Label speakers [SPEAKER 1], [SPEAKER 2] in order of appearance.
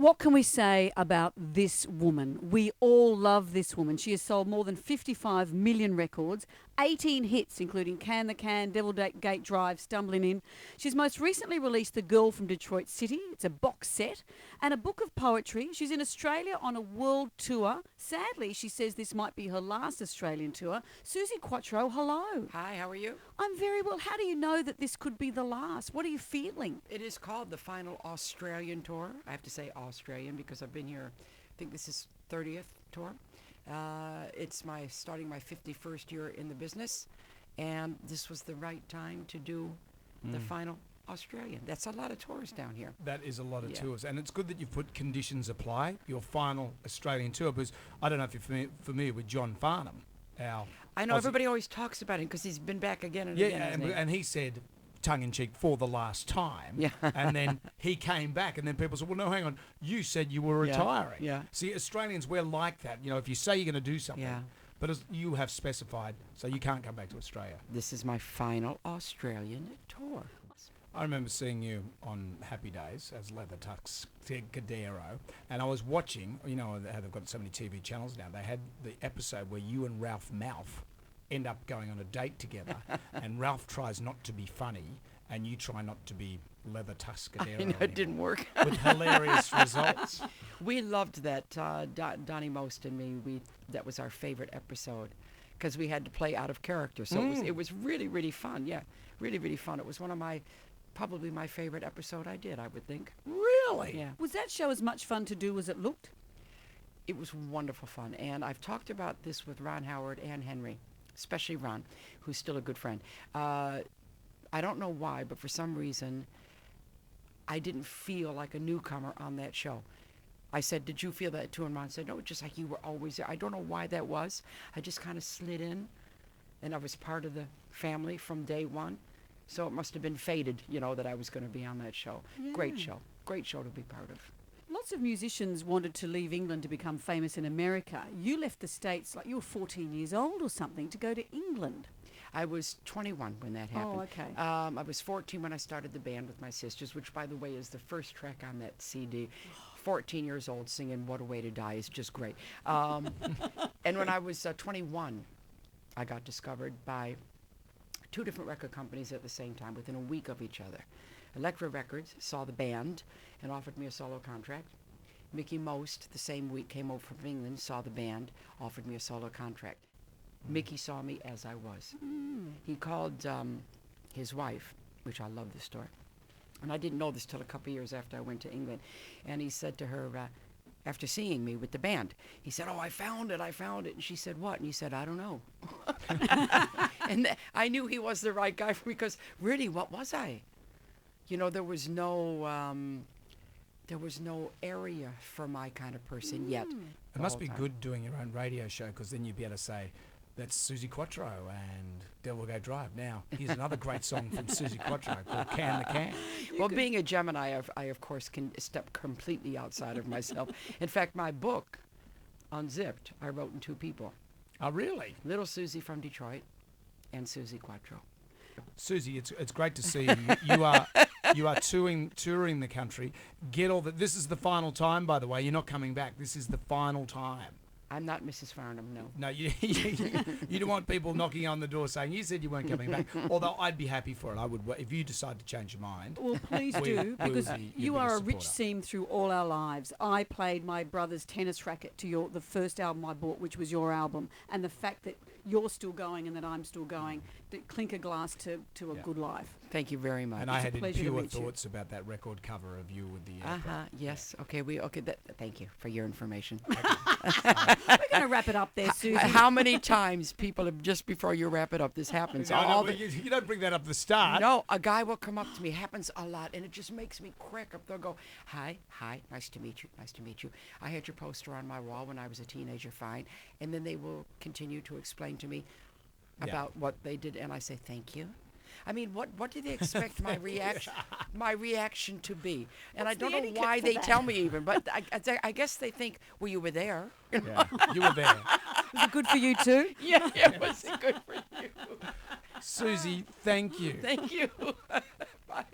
[SPEAKER 1] What can we say about this woman? We all love this woman. She has sold more than 55 million records, 18 hits, including Can the Can, Devil Gate Drive, Stumbling In. She's most recently released The Girl from Detroit City. It's a box set and a book of poetry. She's in Australia on a world tour. Sadly, she says this might be her last Australian tour. Suzi Quatro, hello.
[SPEAKER 2] Hi, how are you?
[SPEAKER 1] I'm very well. How do you know that this could be the last? What are you feeling?
[SPEAKER 2] It is called the final Australian tour. I have to say Australian because I've been here, I think this is 30th tour. It's starting my 51st year in the business, and this was the right time to do the final Australian. That's a lot of tours down here.
[SPEAKER 3] That is a lot of tours, and it's good that you've put conditions apply, your final Australian tour, because I don't know if you're familiar with John Farnham.
[SPEAKER 2] I know everybody always talks about him because he's been back again and again.
[SPEAKER 3] Yeah, and he said, tongue-in-cheek, for the last time.
[SPEAKER 2] Yeah.
[SPEAKER 3] And then he came back, and then people said, well, no, hang on, you said you were retiring.
[SPEAKER 2] Yeah.
[SPEAKER 3] See, Australians, we're like that. You know, if you say you're going to do something, but as you have specified, so you can't come back to Australia.
[SPEAKER 2] This is my final Australian tour.
[SPEAKER 3] I remember seeing you on Happy Days as Leather Tuxedo, and I was watching, you know how they've got so many TV channels now, they had the episode where you and Ralph Malph end up going on a date together, and Ralph tries not to be funny, and you try not to be Leather Tuxedo.
[SPEAKER 2] I know, it didn't work.
[SPEAKER 3] With hilarious results.
[SPEAKER 2] We loved that, Donnie Most and me, that was our favorite episode, because we had to play out of character, so it was really, really fun, really, really fun. It was one of probably my favorite episode I did, I would think.
[SPEAKER 3] Really?
[SPEAKER 2] Yeah.
[SPEAKER 1] Was that show as much fun to do as it looked?
[SPEAKER 2] It was wonderful fun, and I've talked about this with Ron Howard and Henry, especially Ron, who's still a good friend. I don't know why, but for some reason, I didn't feel like a newcomer on that show. I said, did you feel that too? And Ron said, no, just like you were always there. I don't know why that was. I just kind of slid in, and I was part of the family from day one. So it must have been fated, that I was going to be on that show. Yeah. Great show to be part of.
[SPEAKER 1] Lots of musicians wanted to leave England to become famous in America. You left the States like you were 14 years old or something to go to England.
[SPEAKER 2] I was 21 when that happened.
[SPEAKER 1] Oh, okay.
[SPEAKER 2] I was 14 when I started the band with my sisters, which, by the way, is the first track on that CD. 14 years old singing What a Way to Die is just great. And when I was 21, I got discovered by 2 different record companies at the same time within a week of each other. Elektra Records saw the band and offered me a solo contract. Mickey Most, the same week, came over from England, saw the band, offered me a solo contract. Mickey saw me as I was. He called his wife, which I love this story, and I didn't know this till a couple years after I went to England, and he said to her, after seeing me with the band, he said, oh, I found it. And she said, what? And he said, I don't know. And I knew he was the right guy for me, because really, what was I? There was no area for my kind of person yet.
[SPEAKER 3] It must be good doing your own radio show, because then you'd be able to say, that's Suzi Quatro and Devil Gate Drive. Now, here's another great song from Suzi Quatro called Can the Can.
[SPEAKER 2] Well, being a Gemini, I of course can step completely outside of myself. In fact, my book, Unzipped, I wrote in 2 people.
[SPEAKER 3] Oh, really?
[SPEAKER 2] Little Suzi from Detroit and Suzi Quatro.
[SPEAKER 3] Suzi, it's great to see you. You are touring the country. This is the final time, by the way. You're not coming back. This is the final time.
[SPEAKER 2] I'm not Mrs. Farnham, no.
[SPEAKER 3] No, you don't want people knocking on the door saying, you said you weren't coming back. Although I'd be happy for it. I would, if you decide to change your mind.
[SPEAKER 1] Well, please do, because you are a rich seam through all our lives. I played my brother's tennis racket to the first album I bought, which was your album. And the fact that you're still going and that I'm still going, clink a glass to a good life.
[SPEAKER 2] Thank you very much.
[SPEAKER 3] And I had impure thoughts about that record cover of you with the...
[SPEAKER 2] yes. Okay, thank you for your information.
[SPEAKER 1] We're going to wrap it up there, Suzi.
[SPEAKER 2] How many times people have, just before you wrap it up, this happens?
[SPEAKER 3] You don't bring that up at the start.
[SPEAKER 2] No, a guy will come up to me, happens a lot, and it just makes me crack up. They'll go, hi, nice to meet you. I had your poster on my wall when I was a teenager, fine. And then they will continue to explain to me about what they did, and I say, thank you. I mean, what do they expect my reaction to be? And I don't know why they tell me even, but I guess they think, well, you were there.
[SPEAKER 3] Yeah, you were there.
[SPEAKER 1] Was it good for you too?
[SPEAKER 2] Yeah, it was good for you.
[SPEAKER 3] Suzi, thank you.
[SPEAKER 2] Thank you. Bye.